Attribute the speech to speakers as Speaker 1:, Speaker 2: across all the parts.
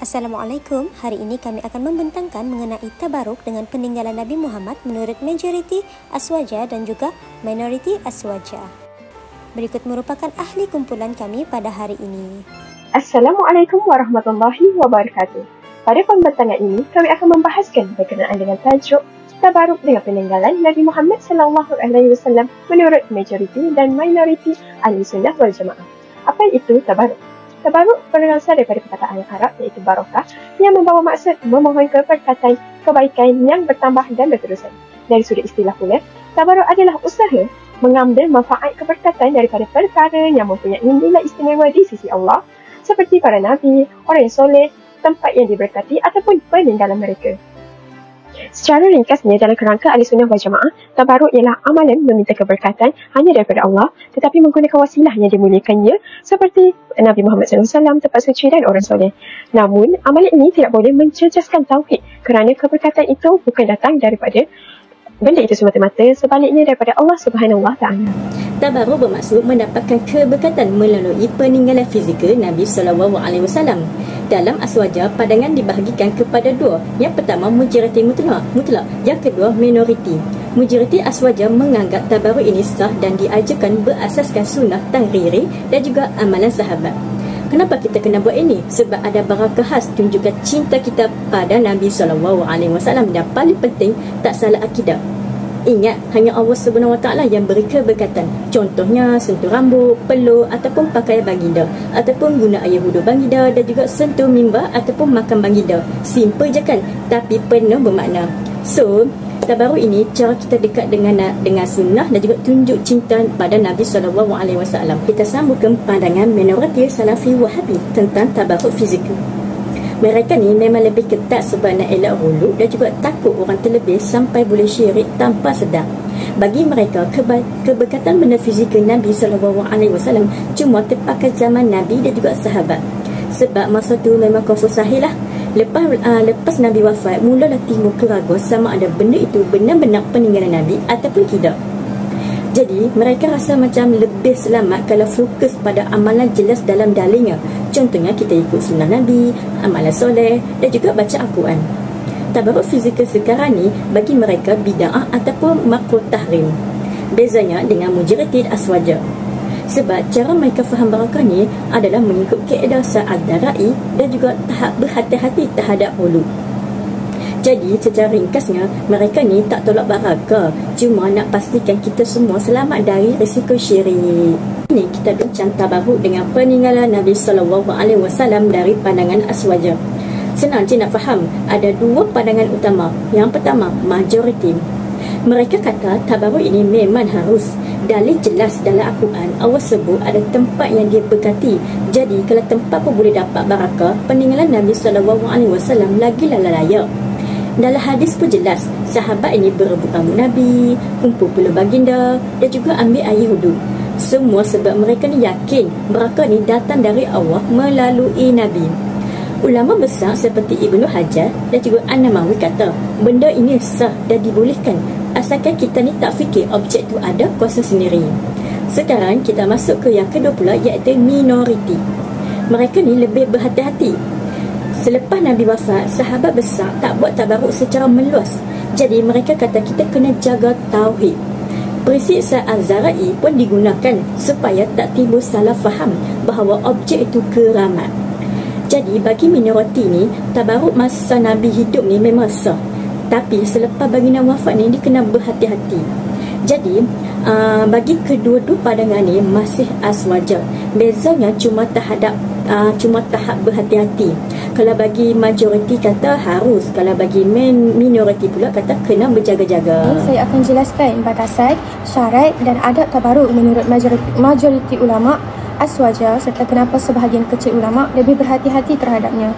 Speaker 1: Assalamualaikum. Hari ini kami akan membentangkan mengenai tabaruk dengan peninggalan Nabi Muhammad menurut majoriti Aswaja dan juga minoriti Aswaja. Berikut merupakan ahli kumpulan kami pada hari ini.
Speaker 2: Assalamualaikum warahmatullahi wabarakatuh. Pada pembentangan ini, kami akan membahaskan berkenaan dengan tajuk tabaruk dengan peninggalan Nabi Muhammad SAW menurut majoriti dan minoriti Ahli Sunnah wal Jamaah. Apa itu tabaruk? Tabaruk berasal daripada perkataan Arab iaitu barakah yang membawa maksud memohon keberkatan, kebaikan yang bertambah dan berterusan. Dari sudut istilah pula, tabaruk adalah usaha mengambil manfaat keberkatan daripada perkara yang mempunyai nilai istimewa di sisi Allah seperti para nabi, orang yang soleh, tempat yang diberkati ataupun peninggalan mereka. Secara ringkasnya, dalam kerangka Ahli Sunnah wal Jamaah, tabaruk ialah amalan meminta keberkatan hanya daripada Allah tetapi menggunakan wasilah yang dimuliakannya seperti Nabi Muhammad SAW, tempat suci dan orang soleh. Namun, amalan ini tidak boleh mencecahkan tauhid kerana keberkatan itu bukan datang daripada benda itu semata-mata, sebaliknya daripada Allah Subhanahu Wa Taala.
Speaker 3: Tabaruk bermaksud mendapatkan keberkatan melalui peninggalan fizikal Nabi SAW. Dalam Aswaja, pandangan dibahagikan kepada dua. Yang pertama, majoriti mutlak. Yang kedua, minoriti. Majoriti Aswaja menganggap tabaruk ini sah dan diajarkan berasaskan sunnah tangriri dan juga amalan sahabat. Kenapa kita kena buat ini? Sebab ada barakah khas tunjukkan cinta kita pada Nabi SAW dan paling penting, tak salah akidah. Ingat, hanya Allah SWT yang beri keberkatan. Contohnya, sentuh rambut, peluk ataupun pakaian baginda, ataupun guna air wuduk baginda dan juga sentuh mimbar ataupun makan baginda. Simple je kan? Tapi penuh bermakna. So, tabaruk ini cara kita dekat dengan sunnah dan juga tunjuk cinta pada Nabi SAW. Kita sambungkan pandangan minoriti Salafi Wahabi tentang tabaruk fizikal. Mereka ni memang lebih ketat sebab nak elak huluk dan juga takut orang terlebih sampai boleh syirik tanpa sedar. Bagi mereka, keberkatan benda fizikal Nabi SAW cuma terpakai zaman Nabi dan juga sahabat. Sebab masa tu memang kufur sahih lah. Lepas Nabi wafat, mulalah timbul keraguan sama ada benda itu benar-benar peninggalan Nabi ataupun tidak. Jadi, mereka rasa macam lebih selamat kalau fokus pada amalan jelas dalam dalilnya. Contohnya, kita ikut sunnah Nabi, amalan soleh dan juga baca Al-Quran. Tabaruk fizikal sekarang ni bagi mereka bid'ah ataupun makruh tahrim. Bezanya dengan mujritid aswaja. Sebab cara mereka faham barakah ni adalah mengikut kaedah Sa'ad-Darai dan juga tahap berhati-hati terhadap huluk. Jadi, secara ringkasnya, mereka ni tak tolak barakah, cuma nak pastikan kita semua selamat dari risiko syirik. Ini kita bincang tabaruk dengan peninggalan Nabi SAW dari pandangan Aswaja. Senang je nak faham, ada dua pandangan utama. Yang pertama, majoriti. Mereka kata tabaruk ini memang harus. Dalil jelas dalam Al-Quran, Allah sebut ada tempat yang dia berkati. Jadi, kalau tempat pun boleh dapat barakah, peninggalan Nabi SAW lagilah layak. Dalam hadis pun jelas, sahabat ini berebut rambut Nabi, kumpul pula baginda dan juga ambil air wuduk. Semua sebab mereka ni yakin barakah ni datang dari Allah melalui Nabi. Ulama besar seperti Ibnu Hajar dan juga An-Nawawi kata, benda ini sah dan dibolehkan asalkan kita ni tak fikir objek tu ada kuasa sendiri. Sekarang kita masuk ke yang kedua pula, iaitu minoriti. Mereka ni lebih berhati-hati. Selepas Nabi wafat, sahabat besar tak buat tabaruk secara meluas. Jadi mereka kata kita kena jaga tauhid. Prinsip Sa'ad-Darai pun digunakan supaya tak timbul salah faham bahawa objek itu keramat. Jadi bagi minoriti ni, tabaruk masa Nabi hidup ni memang sah. Tapi selepas baginda wafat ni, dia kena berhati-hati. Jadi bagi kedua-dua pandangan ni masih aswaja. Bezanya cuma tahap berhati-hati. Kalau bagi majoriti kata harus, kalau bagi minoriti pula kata kena berjaga-jaga.
Speaker 4: Saya akan jelaskan batasan, syarat dan adab tabaruk menurut majoriti ulama Aswaja serta kenapa sebahagian kecil ulama lebih berhati-hati terhadapnya.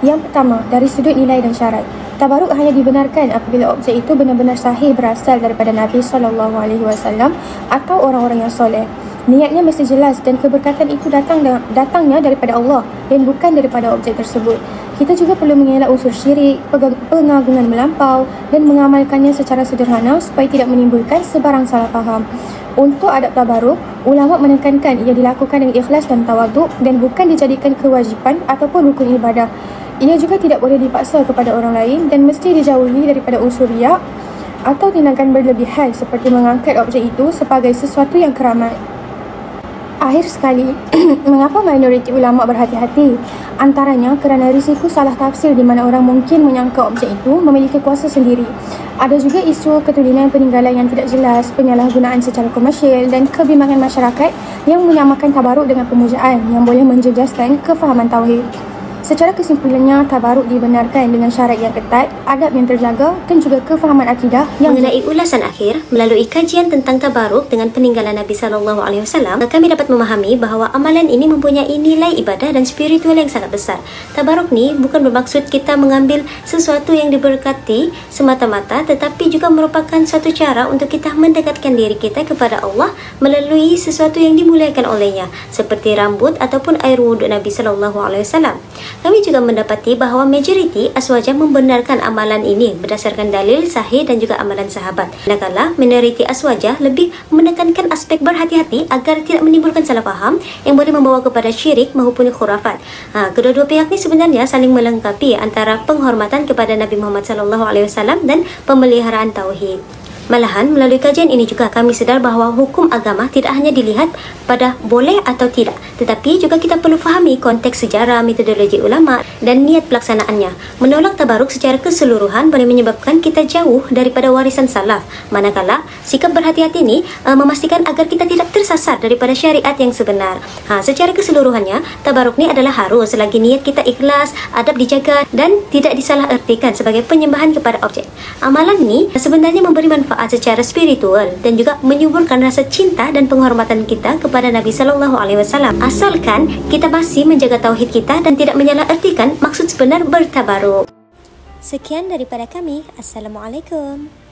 Speaker 4: Yang pertama, dari sudut nilai dan syarat. Tabaruk hanya dibenarkan apabila objek itu benar-benar sahih berasal daripada Nabi SAW atau orang-orang yang soleh. Niatnya mesti jelas dan keberkatan itu datangnya daripada Allah dan bukan daripada objek tersebut. Kita juga perlu mengelak unsur syirik, pengagungan melampau dan mengamalkannya secara sederhana supaya tidak menimbulkan sebarang salah faham. Untuk adab tabaruk, ulama menekankan ia dilakukan dengan ikhlas dan tawaduk dan bukan dijadikan kewajipan ataupun rukun ibadah. Ia juga tidak boleh dipaksa kepada orang lain dan mesti dijauhi daripada unsur riak atau tindakan berlebihan seperti mengangkat objek itu sebagai sesuatu yang keramat. Akhir sekali, mengapa minoriti ulama berhati-hati? Antaranya kerana risiko salah tafsir di mana orang mungkin menyangka objek itu memiliki kuasa sendiri. Ada juga isu ketulinan peninggalan yang tidak jelas, penyalahgunaan secara komersial dan kebimbangan masyarakat yang menyamakan tabaruk dengan pemujaan yang boleh menjejaskan kefahaman tauhid. Secara kesimpulannya, tabaruk dibenarkan dengan syarat yang ketat, adab yang terjaga dan juga kefahaman akidah yang
Speaker 1: mengenai ulasan akhir melalui kajian tentang tabaruk dengan peninggalan Nabi SAW, kami dapat memahami bahawa amalan ini mempunyai nilai ibadah dan spiritual yang sangat besar. Tabaruk ni bukan bermaksud kita mengambil sesuatu yang diberkati semata-mata, tetapi juga merupakan suatu cara untuk kita mendekatkan diri kita kepada Allah melalui sesuatu yang dimuliakan olehnya, seperti rambut ataupun air wuduk Nabi SAW. Kami juga mendapati bahawa majoriti aswaja membenarkan amalan ini berdasarkan dalil sahih dan juga amalan sahabat. Manakala minoriti aswaja lebih menekankan aspek berhati-hati agar tidak menimbulkan salah faham yang boleh membawa kepada syirik maupun khurafat. Kedua-dua pihak ni sebenarnya saling melengkapi antara penghormatan kepada Nabi Muhammad SAW dan pemeliharaan tauhid. Malahan, melalui kajian ini juga kami sedar bahawa hukum agama tidak hanya dilihat pada boleh atau tidak, tetapi juga kita perlu fahami konteks sejarah, metodologi ulama dan niat pelaksanaannya. Menolak tabaruk secara keseluruhan boleh menyebabkan kita jauh daripada warisan salaf, manakala sikap berhati-hati ini memastikan agar kita tidak tersasar daripada syariat yang sebenar. Secara keseluruhannya, tabaruk ni adalah harus selagi niat kita ikhlas, adab dijaga dan tidak disalahertikan sebagai penyembahan kepada objek. Amalan ni sebenarnya memberi manfaat secara spiritual dan juga menyuburkan rasa cinta dan penghormatan kita kepada Nabi SAW, asalkan kita masih menjaga tauhid kita dan tidak menyalahertikan maksud sebenar bertabaruk.
Speaker 5: Sekian daripada kami. Assalamualaikum.